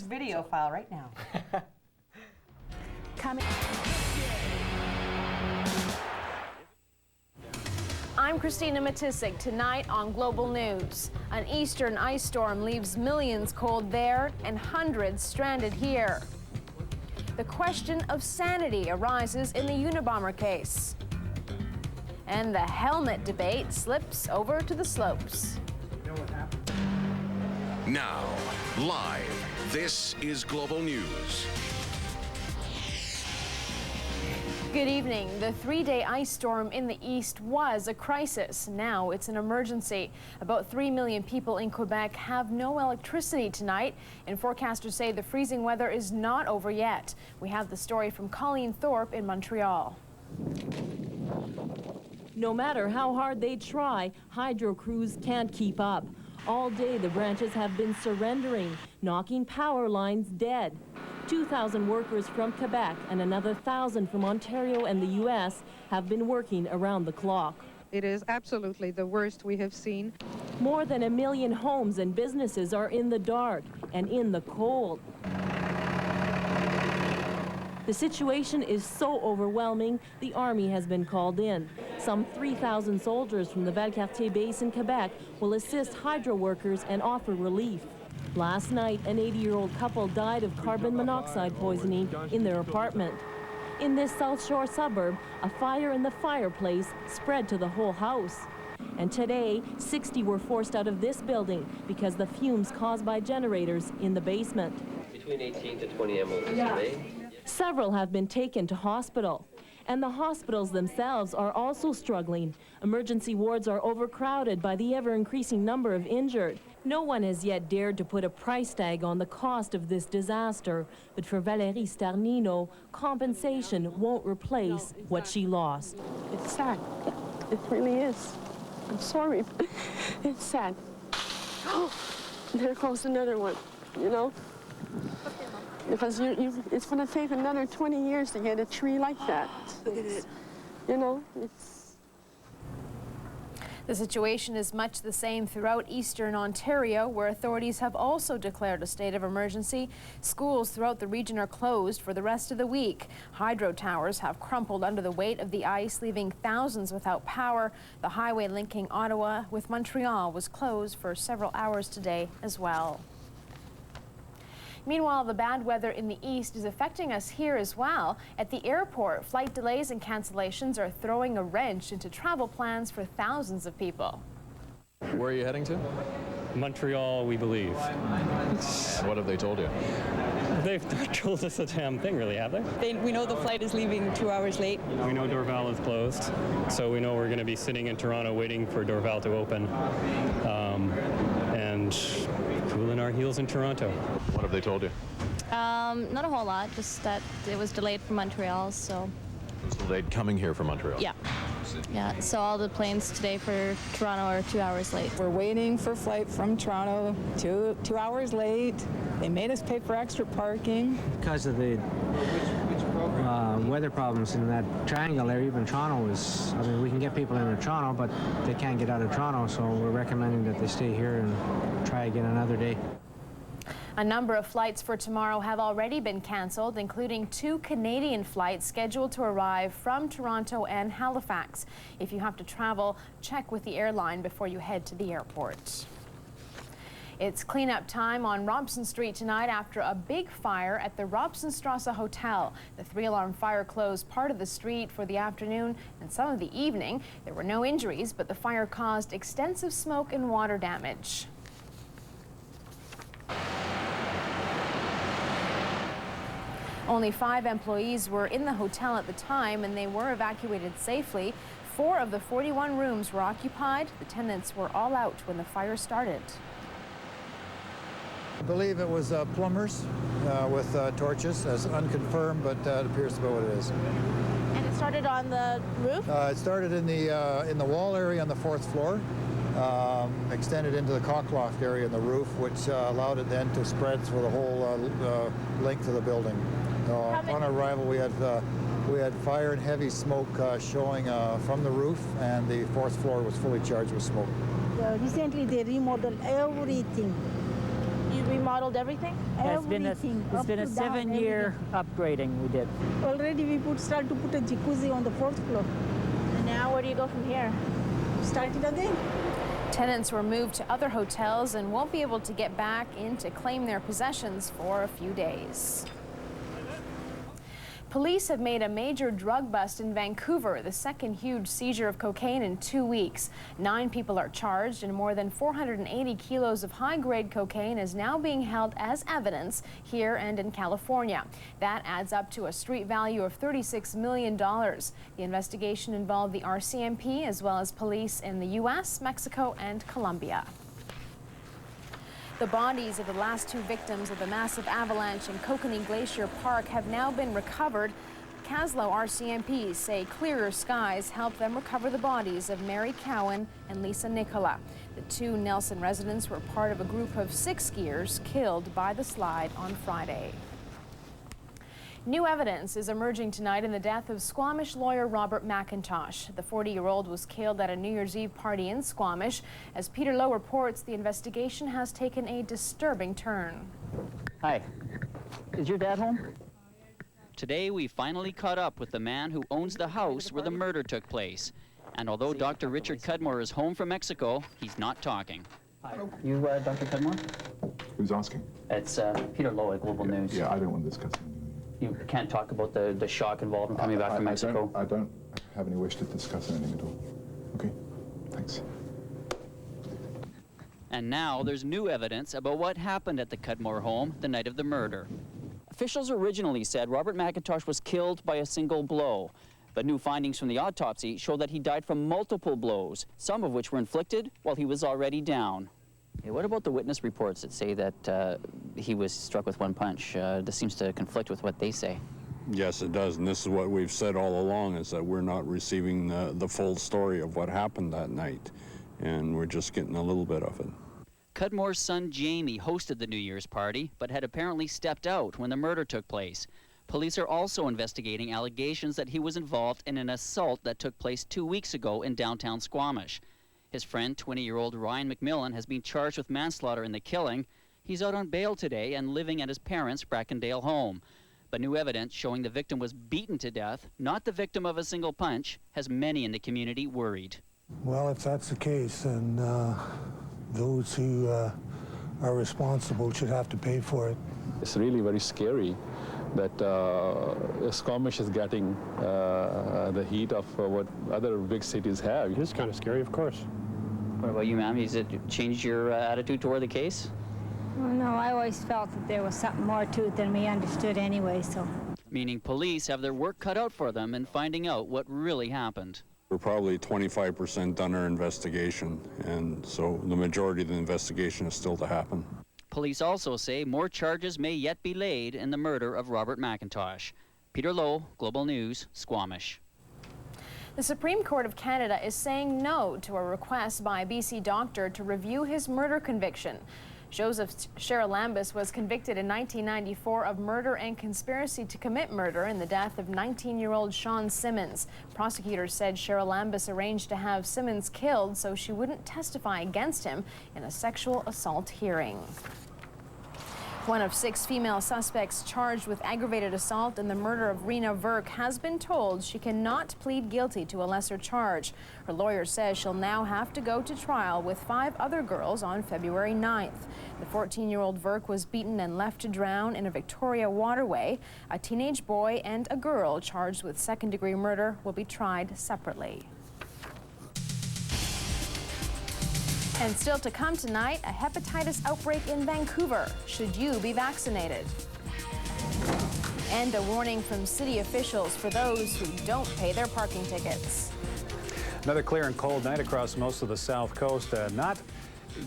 video file right now. I'm Kristina Matisic. Tonight on Global News, an eastern ice storm leaves millions cold there and hundreds stranded here. The question of sanity arises in the Unabomber case. And the helmet debate slips over to the slopes. Now, live, this is Global News. Good evening. The three-day ice storm in the east was a crisis. Now it's an emergency. About 3 million people in Quebec have no electricity tonight, and forecasters say the freezing weather is not over yet. We have the story from Colleen Thorpe in Montreal. No matter how hard they try, hydro crews can't keep up. All day the branches have been surrendering, knocking power lines dead. 2,000 workers from Quebec and another 1,000 from Ontario and the U.S. have been working around the clock. It is absolutely the worst we have seen. More than 1 million homes and businesses are in the dark and in the cold. The situation is so overwhelming, the army has been called in. Some 3,000 soldiers from the Valcartier base in Quebec will assist hydro workers and offer relief. Last night, an 80-year-old couple died of carbon monoxide poisoning in their apartment. In this South Shore suburb, a fire in the fireplace spread to the whole house. And today, 60 were forced out of this building because the fumes caused by generators in the basement. Between 18 to 20 ambulances today. Several have been taken to hospital. And the hospitals themselves are also struggling. Emergency wards are overcrowded by the ever-increasing number of injured. No one has yet dared to put a price tag on the cost of this disaster. But for Valérie Starnino, compensation won't replace what she lost. It's sad. It really is. I'm sorry. It's sad. Oh, there goes another one, you know? Because it's going to take another 20 years to get a tree like that. Look at it. You know, it's... The situation is much the same throughout eastern Ontario, where authorities have also declared a state of emergency. Schools throughout the region are closed for the rest of the week. Hydro towers have crumpled under the weight of the ice, leaving thousands without power. The highway linking Ottawa with Montreal was closed for several hours today as well. Meanwhile, the bad weather in the east is affecting us here as well. At the airport, flight delays and cancellations are throwing a wrench into travel plans for thousands of people. Where are you heading to? Montreal, we believe. What have they told you? They've not told us a damn thing, really, have they? We know the flight is leaving 2 hours late. We know Dorval is closed, so we know we're going to be sitting in Toronto waiting for Dorval to open and cooling our heels in Toronto. What have they told you? Not a whole lot, just that it was delayed from Montreal, so... It was delayed coming here from Montreal? Yeah. Yeah, so all the planes today for Toronto are 2 hours late. We're waiting for a flight from Toronto, two hours late. They made us pay for extra parking. Because of the weather problems in that triangle area, even Toronto is, I mean, we can get people into Toronto, but they can't get out of Toronto, so we're recommending that they stay here and try again another day. A number of flights for tomorrow have already been canceled, including 2 Canadian flights scheduled to arrive from Toronto and Halifax. If you have to travel, check with the airline before you head to the airport. It's cleanup time on Robson Street tonight after a big fire at the Robsonstrasse Hotel. The 3-alarm fire closed part of the street for the afternoon and some of the evening. There were no injuries, but the fire caused extensive smoke and water damage. Only 5 employees were in the hotel at the time, and they were evacuated safely. 4 of the 41 rooms were occupied. The tenants were all out when the fire started. I believe it was plumbers with torches, as unconfirmed, but it appears to be what it is. And it started on the roof? It started in the wall area on the 4th floor, extended into the cockloft area in the roof, which allowed it then to spread through the whole length of the building. Upon arrival, we had fire and heavy smoke showing from the roof, and the 4th floor was fully charged with smoke. Recently, they remodeled everything. remodeled everything? It's been a 7-year upgrading we did. Already we started to put a jacuzzi on the 4th floor. And now where do you go from here? Start it again. Tenants were moved to other hotels and won't be able to get back in to claim their possessions for a few days. Police have made a major drug bust in Vancouver, the second huge seizure of cocaine in 2 weeks. 9 people are charged, and more than 480 kilos of high-grade cocaine is now being held as evidence here and in California. That adds up to a street value of $36 million. The investigation involved the RCMP as well as police in the U.S., Mexico, and Colombia. The bodies of the last 2 victims of the massive avalanche in Kokanee Glacier Park have now been recovered. Caslow RCMPs say clearer skies helped them recover the bodies of Mary Cowan and Lisa Nicola. The 2 Nelson residents were part of a group of 6 skiers killed by the slide on Friday. New evidence is emerging tonight in the death of Squamish lawyer Robert McIntosh. The 40-year-old was killed at a New Year's Eve party in Squamish. As Peter Lowe reports, the investigation has taken a disturbing turn. Hi. Is your dad home? Today, we finally caught up with the man who owns the house where the murder took place. And although Dr. Richard Cudmore is home from Mexico, he's not talking. Hi. You, Dr. Cudmore? Who's asking? It's Peter Lowe at Global News. Yeah, I don't want to discuss it. You can't talk about the shock involved in coming back from Mexico? I don't have any wish to discuss anything at all. Okay, thanks. And now there's new evidence about what happened at the Cudmore home the night of the murder. Officials originally said Robert McIntosh was killed by a single blow, but new findings from the autopsy show that he died from multiple blows, some of which were inflicted while he was already down. Hey, what about the witness reports that say that he was struck with 1 punch? This seems to conflict with what they say. Yes, it does, and this is what we've said all along, is that we're not receiving the full story of what happened that night, and we're just getting a little bit of it. Cudmore's son Jamie hosted the New Year's party, but had apparently stepped out when the murder took place. Police are also investigating allegations that he was involved in an assault that took place 2 weeks ago in downtown Squamish. His friend, 20-year-old Ryan McMillan, has been charged with manslaughter in the killing. He's out on bail today and living at his parents' Brackendale home. But new evidence showing the victim was beaten to death, not the victim of a single punch, has many in the community worried. Well, if that's the case, then those who are responsible should have to pay for it. It's really very scary that Squamish is getting the heat of what other big cities have. It's kind of scary, of course. What about you, ma'am? Has it changed your attitude toward the case? Well, no, I always felt that there was something more to it than we understood anyway, so. Meaning police have their work cut out for them in finding out what really happened. We're probably 25% done our investigation, and so the majority of the investigation is still to happen. Police also say more charges may yet be laid in the murder of Robert McIntosh. Peter Lowe, Global News, Squamish. The Supreme Court of Canada is saying no to a request by a BC doctor to review his murder conviction. Joseph Charalambous was convicted in 1994 of murder and conspiracy to commit murder in the death of 19-year-old Sean Simmons. Prosecutors said Charalambous arranged to have Simmons killed so she wouldn't testify against him in a sexual assault hearing. One of 6 female suspects charged with aggravated assault in the murder of Rena Verk has been told she cannot plead guilty to a lesser charge. Her lawyer says she'll now have to go to trial with 5 other girls on February 9th. The 14-year-old Verk was beaten and left to drown in a Victoria waterway. A teenage boy and a girl charged with second-degree murder will be tried separately. And still to come tonight, a hepatitis outbreak in Vancouver. Should you be vaccinated? And a warning from city officials for those who don't pay their parking tickets. Another clear and cold night across most of the south coast. Not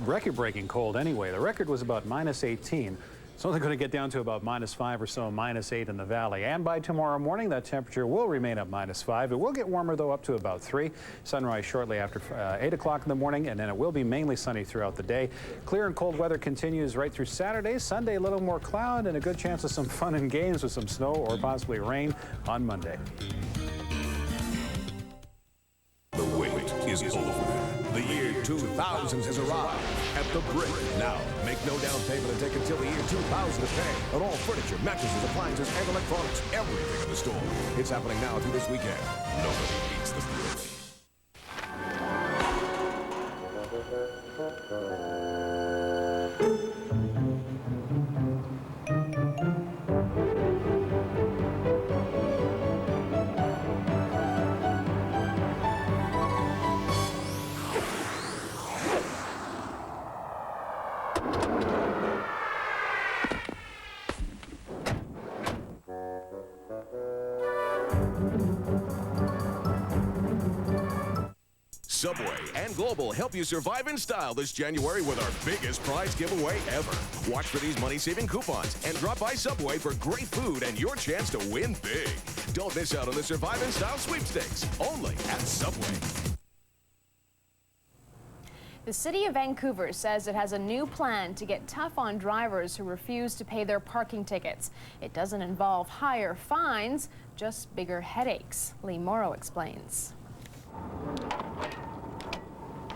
record-breaking cold anyway. The record was about -18. It's only going to get down to about -5 or so, -8 in the valley. And by tomorrow morning, that temperature will remain at -5. It will get warmer, though, up to about 3. Sunrise shortly after 8 o'clock in the morning, and then it will be mainly sunny throughout the day. Clear and cold weather continues right through Saturday. Sunday, a little more cloud and a good chance of some fun and games with some snow or possibly rain on Monday. The wait is over. The year 2000s has arrived at the Brick. Now, make no down payment and take until the year 2000 to pay on all furniture, mattresses, appliances, and electronics. Everything in the store. It's happening now through this weekend. Nobody beats the Brick. Subway and Global help you survive in style this January with our biggest prize giveaway ever. Watch for these money-saving coupons and drop by Subway for great food and your chance to win big. Don't miss out on the Survive in Style sweepstakes, only at Subway. The City of Vancouver says it has a new plan to get tough on drivers who refuse to pay their parking tickets. It doesn't involve higher fines, just bigger headaches. Lee Morrow explains.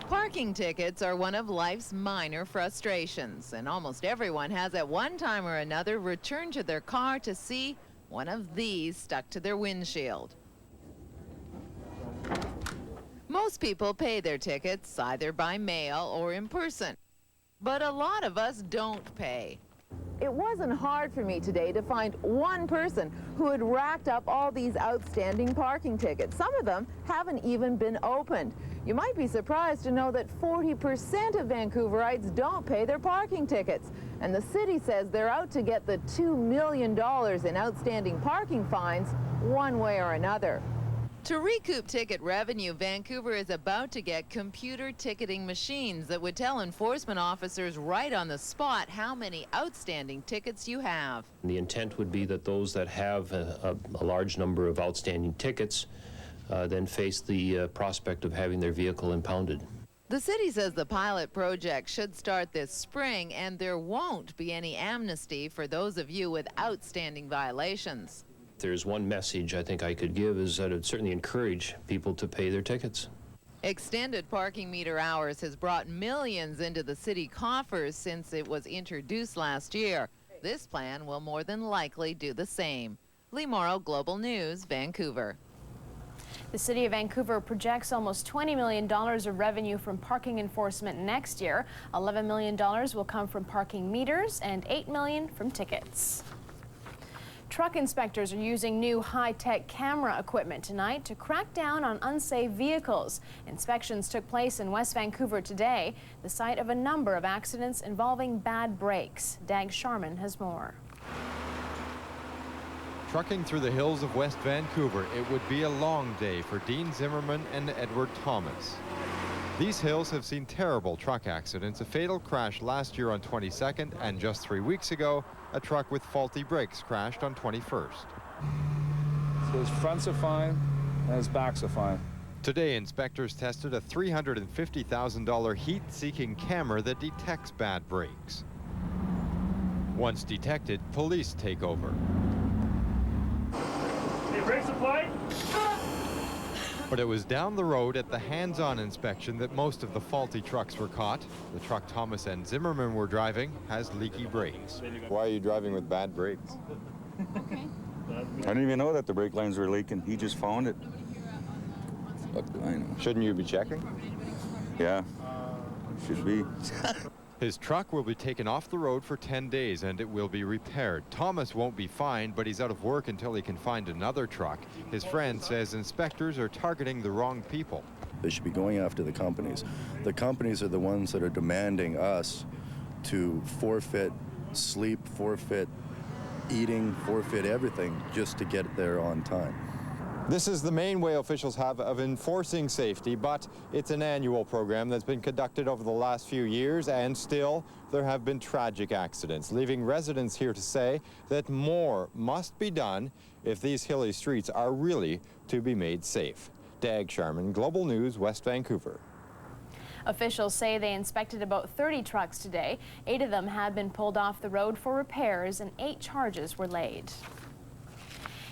Parking tickets are one of life's minor frustrations, and almost everyone has at one time or another returned to their car to see one of these stuck to their windshield. Most people pay their tickets either by mail or in person, but a lot of us don't pay. It wasn't hard for me today to find one person who had racked up all these outstanding parking tickets. Some of them haven't even been opened. You might be surprised to know that 40% of Vancouverites don't pay their parking tickets. And the city says they're out to get the $2 million in outstanding parking fines one way or another. To recoup ticket revenue, Vancouver is about to get computer ticketing machines that would tell enforcement officers right on the spot how many outstanding tickets you have. The intent would be that those that have a large number of outstanding tickets then face the prospect of having their vehicle impounded. The city says the pilot project should start this spring, and there won't be any amnesty for those of you with outstanding violations. If there's one message I think I could give is that it would certainly encourage people to pay their tickets. Extended parking meter hours has brought millions into the city coffers since it was introduced last year. This plan will more than likely do the same. Lee Morrow, Global News, Vancouver. The City of Vancouver projects almost $20 million of revenue from parking enforcement next year. $11 million will come from parking meters and $8 million from tickets. Truck inspectors are using new high-tech camera equipment tonight to crack down on unsafe vehicles. Inspections took place in West Vancouver today, the site of a number of accidents involving bad brakes. Dag Sharman has more. Trucking through the hills of West Vancouver, it would be a long day for Dean Zimmerman and Edward Thomas. These hills have seen terrible truck accidents, a fatal crash last year on 22nd, and just 3 weeks ago, a truck with faulty brakes crashed on 21st. So his fronts are fine, and his backs are fine. Today, inspectors tested a $350,000 heat-seeking camera that detects bad brakes. Once detected, police take over. Hey, brakes applied? But it was down the road at the hands-on inspection that most of the faulty trucks were caught. The truck Thomas and Zimmerman were driving has leaky brakes. Why are you driving with bad brakes? Okay. I didn't even know that the brake lines were leaking. He just found it. What do I know? Shouldn't you be checking? Yeah, should be. His truck will be taken off the road for 10 days and it will be repaired. Thomas won't be fined, but he's out of work until he can find another truck. His friend says inspectors are targeting the wrong people. They should be going after the companies. The companies are the ones that are demanding us to forfeit sleep, forfeit eating, forfeit everything just to get there on time. This is the main way officials have of enforcing safety, but it's an annual program that's been conducted over the last few years, and still there have been tragic accidents, leaving residents here to say that more must be done if these hilly streets are really to be made safe. Dag Sharman, Global News, West Vancouver. Officials say they inspected about 30 trucks today. 8 of them had been pulled off the road for repairs and 8 charges were laid.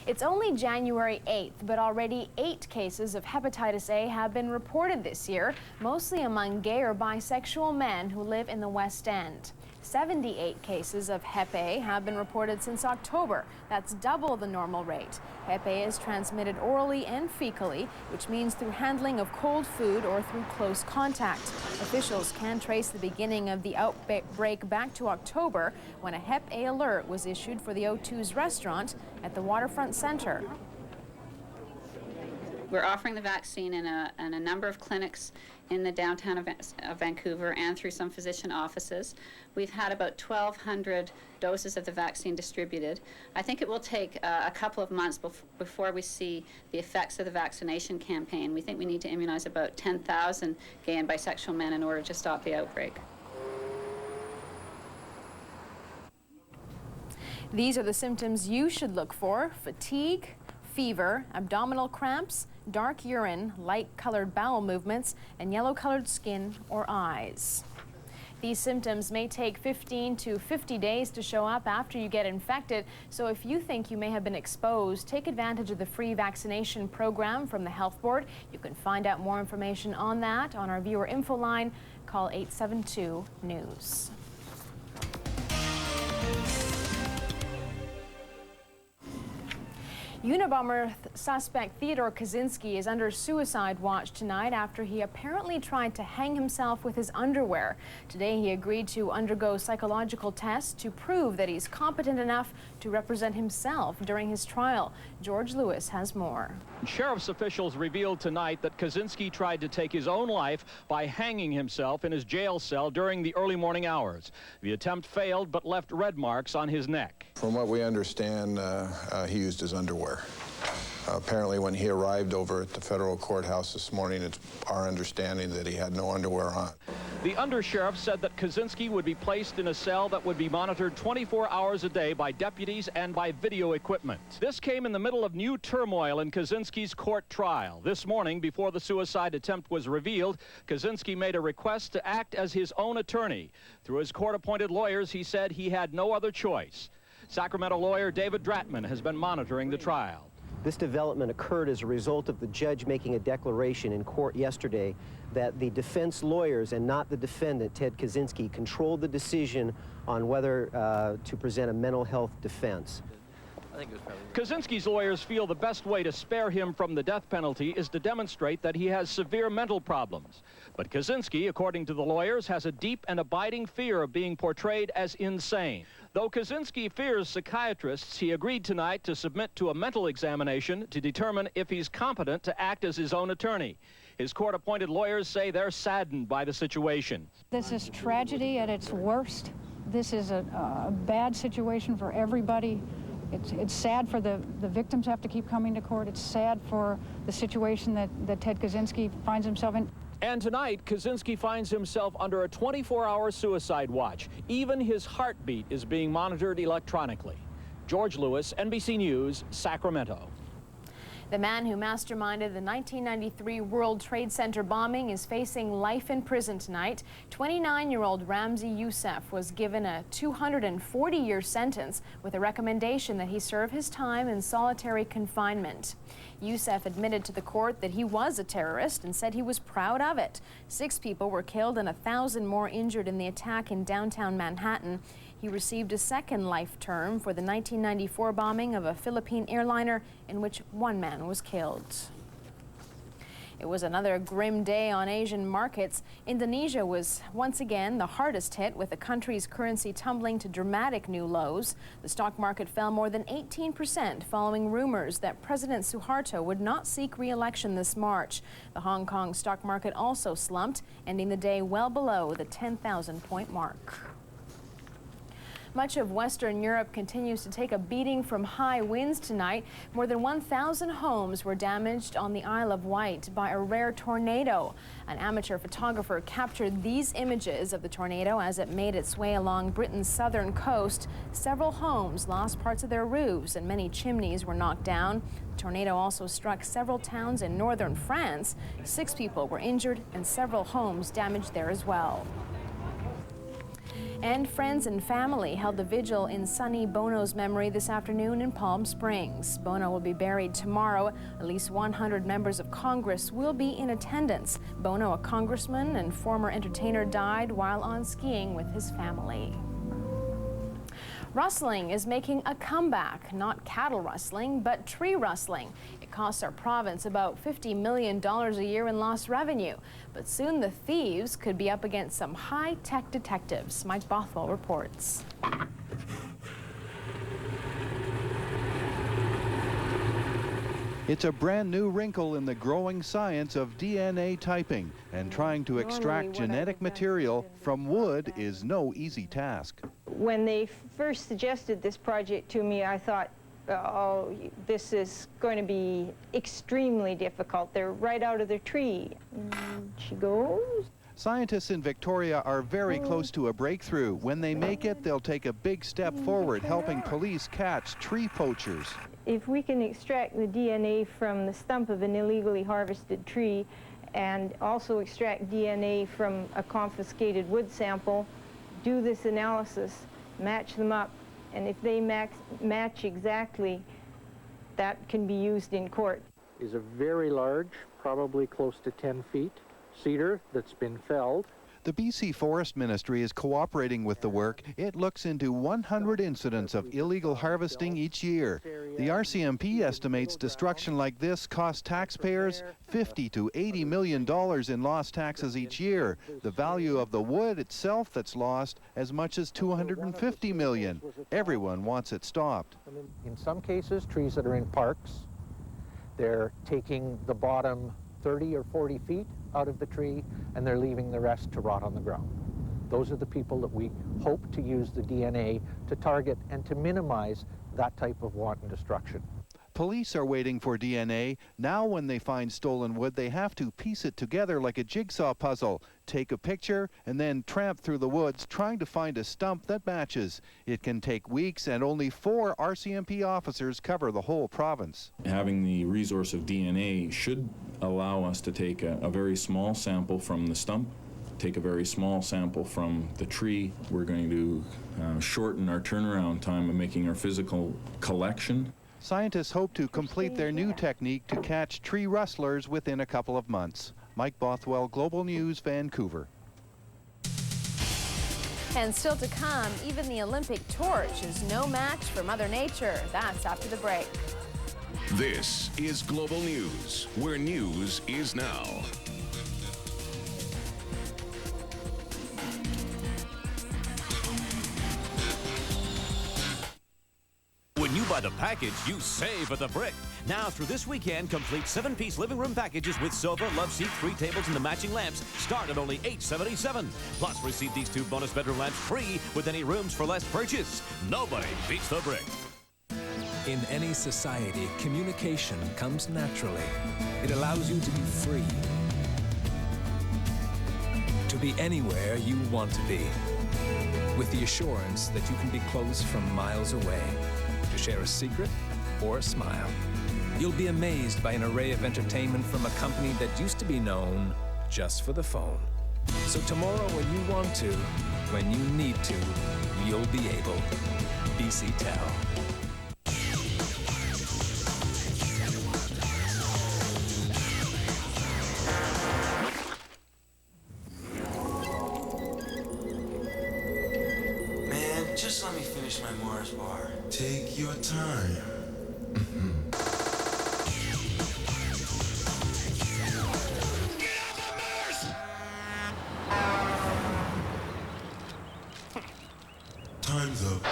It's only January 8th, but already 8 cases of hepatitis A have been reported this year, mostly among gay or bisexual men who live in the West End. 78 cases of Hep A have been reported since October. That's double the normal rate. Hep A is transmitted orally and fecally, which means through handling of cold food or through close contact. Officials can trace the beginning of the outbreak back to October, when a Hep A alert was issued for the O2's restaurant at the Waterfront Centre. We're offering the vaccine in a number of clinics in the downtown of Vancouver and through some physician offices. We've had about 1,200 doses of the vaccine distributed. I think it will take a couple of months before we see the effects of the vaccination campaign. We think we need to immunize about 10,000 gay and bisexual men in order to stop the outbreak. These are the symptoms you should look for: fatigue, fever, abdominal cramps, dark urine, light-colored bowel movements, and yellow-colored skin or eyes. These symptoms may take 15 to 50 days to show up after you get infected, so if you think you may have been exposed, take advantage of the free vaccination program from the Health Board. You can find out more information on that on our viewer info line. Call 872-NEWS. Unabomber suspect Theodore Kaczynski is under suicide watch tonight after he apparently tried to hang himself with his underwear. Today he agreed to undergo psychological tests to prove that he's competent enough to represent himself during his trial. George Lewis has more. Sheriff's officials revealed tonight that Kaczynski tried to take his own life by hanging himself in his jail cell during the early morning hours. The attempt failed but left red marks on his neck. From what we understand, he used his underwear. Apparently when he arrived over at the federal courthouse this morning, it's our understanding that he had no underwear on. The undersheriff said that Kaczynski would be placed in a cell that would be monitored 24 hours a day by deputies and by video equipment. This came in the middle of new turmoil in Kaczynski's court trial. This morning, before the suicide attempt was revealed, Kaczynski made a request to act as his own attorney. Through his court-appointed lawyers, he said he had no other choice. Sacramento lawyer David Dratman has been monitoring the trial. This development occurred as a result of the judge making a declaration in court yesterday that the defense lawyers and not the defendant, Ted Kaczynski, controlled the decision on whether to present a mental health defense. Kaczynski's lawyers feel the best way to spare him from the death penalty is to demonstrate that he has severe mental problems. But Kaczynski, according to the lawyers, has a deep and abiding fear of being portrayed as insane. Though Kaczynski fears psychiatrists, he agreed tonight to submit to a mental examination to determine if he's competent to act as his own attorney. His court-appointed lawyers say they're saddened by the situation. This is tragedy at its worst. This is a bad situation for everybody. It's sad for the victims have to keep coming to court. It's sad for the situation that Ted Kaczynski finds himself in. And tonight, Kaczynski finds himself under a 24-hour suicide watch. Even his heartbeat is being monitored electronically. George Lewis, NBC News, Sacramento. The man who masterminded the 1993 World Trade Center bombing is facing life in prison tonight. 29-year-old Ramzi Youssef was given a 240-year sentence with a recommendation that he serve his time in solitary confinement. Youssef admitted to the court that he was a terrorist and said he was proud of it. 6 people were killed and 1,000 more injured in the attack in downtown Manhattan. He received a second life term for the 1994 bombing of a Philippine airliner in which 1 man was killed. It was another grim day on Asian markets. Indonesia was once again the hardest hit, with the country's currency tumbling to dramatic new lows. The stock market fell more than 18% following rumors that President Suharto would not seek re-election this March. The Hong Kong stock market also slumped, ending the day well below the 10,000-point mark. Much of Western Europe continues to take a beating from high winds tonight. More than 1,000 homes were damaged on the Isle of Wight by a rare tornado. An amateur photographer captured these images of the tornado as it made its way along Britain's southern coast. Several homes lost parts of their roofs and many chimneys were knocked down. The tornado also struck several towns in northern France. 6 people were injured and several homes damaged there as well. And friends and family held a vigil in Sonny Bono's memory this afternoon in Palm Springs. Bono will be buried tomorrow. At least 100 members of Congress will be in attendance. Bono, a congressman and former entertainer, died while on skiing with his family. Rustling is making a comeback, not cattle rustling, but tree rustling. It costs our province about $50 million a year in lost revenue. But soon the thieves could be up against some high-tech detectives. Mike Bothwell reports. It's a brand new wrinkle in the growing science of DNA typing, and trying to extract genetic material from wood is no easy task. When they first suggested this project to me, I thought, oh, this is going to be extremely difficult. They're right out of their tree. And she goes. Scientists in Victoria are very close to a breakthrough. When they make it, they'll take a big step forward, helping police catch tree poachers. If we can extract the DNA from the stump of an illegally harvested tree and also extract DNA from a confiscated wood sample, do this analysis, match them up, and if they match exactly, that can be used in court. Is a very large, probably close to 10 feet, cedar that's been felled. The BC Forest Ministry is cooperating with the work. It looks into 100 incidents of illegal harvesting each year. The RCMP estimates destruction like this costs taxpayers $50 to $80 million in lost taxes each year. The value of the wood itself that's lost as much as $250 million. Everyone wants it stopped. In some cases, trees that are in parks, they're taking the bottom 30 or 40 feet out of the tree, and they're leaving the rest to rot on the ground. Those are the people that we hope to use the DNA to target and to minimize that type of wanton destruction. Police are waiting for DNA. Now when they find stolen wood, they have to piece it together like a jigsaw puzzle, take a picture, and then tramp through the woods trying to find a stump that matches. It can take weeks, and only 4 RCMP officers cover the whole province. Having the resource of DNA should allow us to take a very small sample from the stump, take a very small sample from the tree. We're going to shorten our turnaround time of making our physical collection. Scientists hope to complete their new technique to catch tree rustlers within a couple of months. Mike Bothwell, Global News, Vancouver. And still to come, even the Olympic torch is no match for Mother Nature. That's after the break. This is Global News, where news is now. When you buy the package, you save at the Brick. Now through this weekend, complete 7-piece living room packages with sofa, love seat, 3 tables, and the matching lamps start at only $877. Plus, receive these 2 bonus bedroom lamps free with any rooms for less purchase. Nobody beats the Brick. In any society, communication comes naturally. It allows you to be free, to be anywhere you want to be, with the assurance that you can be close from miles away, to share a secret or a smile. You'll be amazed by an array of entertainment from a company that used to be known just for the phone. So tomorrow when you want to, when you need to, you'll be able. BC Tel. Man, just let me finish my Mars bar. Take your time. Time's up.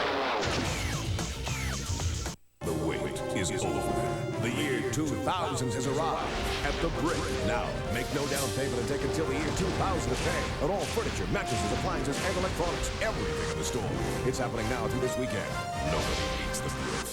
The wait is over. The year 2000 has arrived at the Brick. Now, make no down payment and take until the year 2000 to pay on all furniture, mattresses, appliances, and electronics. Everything in the store. It's happening now through this weekend. Nobody beats the Brick.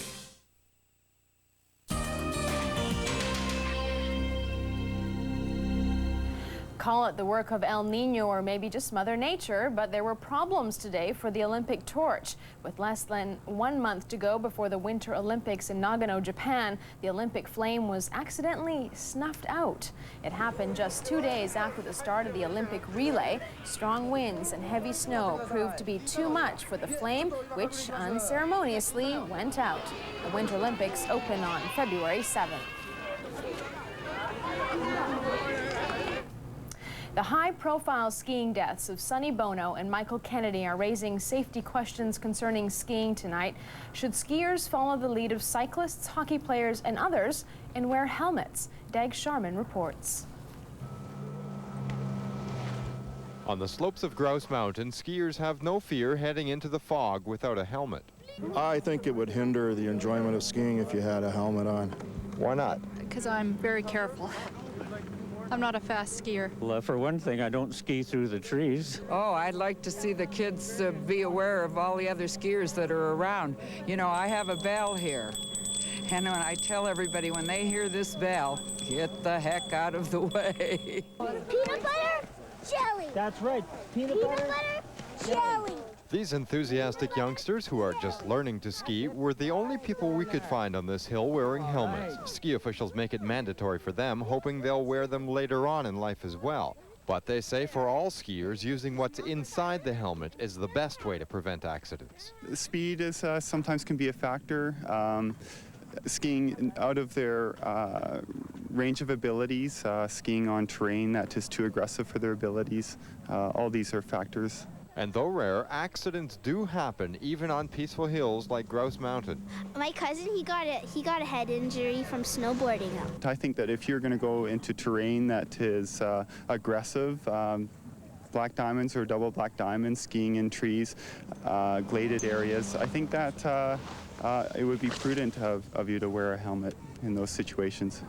Call it the work of El Nino or maybe just Mother Nature, but there were problems today for the Olympic torch. With less than 1 month to go before the Winter Olympics in Nagano, Japan, the Olympic flame was accidentally snuffed out. It happened just 2 days after the start of the Olympic relay. Strong winds and heavy snow proved to be too much for the flame, which unceremoniously went out. The Winter Olympics open on February 7th. The high-profile skiing deaths of Sonny Bono and Michael Kennedy are raising safety questions concerning skiing tonight. Should skiers follow the lead of cyclists, hockey players, and others and wear helmets? Dag Sharman reports. On the slopes of Grouse Mountain, skiers have no fear heading into the fog without a helmet. I think it would hinder the enjoyment of skiing if you had a helmet on. Why not? Because I'm very careful. I'm not a fast skier. Well, for one thing, I don't ski through the trees. Oh, I'd like to see the kids be aware of all the other skiers that are around. You know, I have a bell here. And when I tell everybody, when they hear this bell, get the heck out of the way. Peanut butter, jelly. That's right. Peanut butter, jelly. These enthusiastic youngsters who are just learning to ski were the only people we could find on this hill wearing helmets. Ski officials make it mandatory for them, hoping they'll wear them later on in life as well. But they say for all skiers, using what's inside the helmet is the best way to prevent accidents. Speed is sometimes can be a factor. Skiing out of their range of abilities, skiing on terrain that is too aggressive for their abilities, all these are factors. And though rare, accidents do happen even on peaceful hills like Grouse Mountain. My cousin, he got a head injury from snowboarding. I think that if you're going to go into terrain that is aggressive, black diamonds or double black diamonds, skiing in trees, gladed areas, I think that it would be prudent of you to wear a helmet in those situations.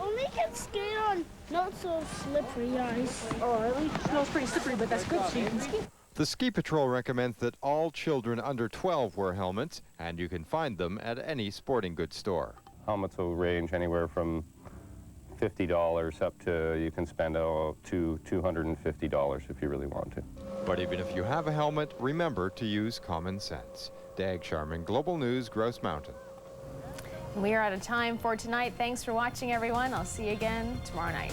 Only can skate on not so slippery ice. Oh, at least it smells pretty slippery, but that's good so you can ski. The Ski Patrol recommends that all children under 12 wear helmets, and you can find them at any sporting goods store. Helmets will range anywhere from $50 up to, you can spend to $250 if you really want to. But even if you have a helmet, remember to use common sense. Dag Sharman, Global News, Grouse Mountain. We are out of time for tonight. Thanks for watching, everyone. I'll see you again tomorrow night.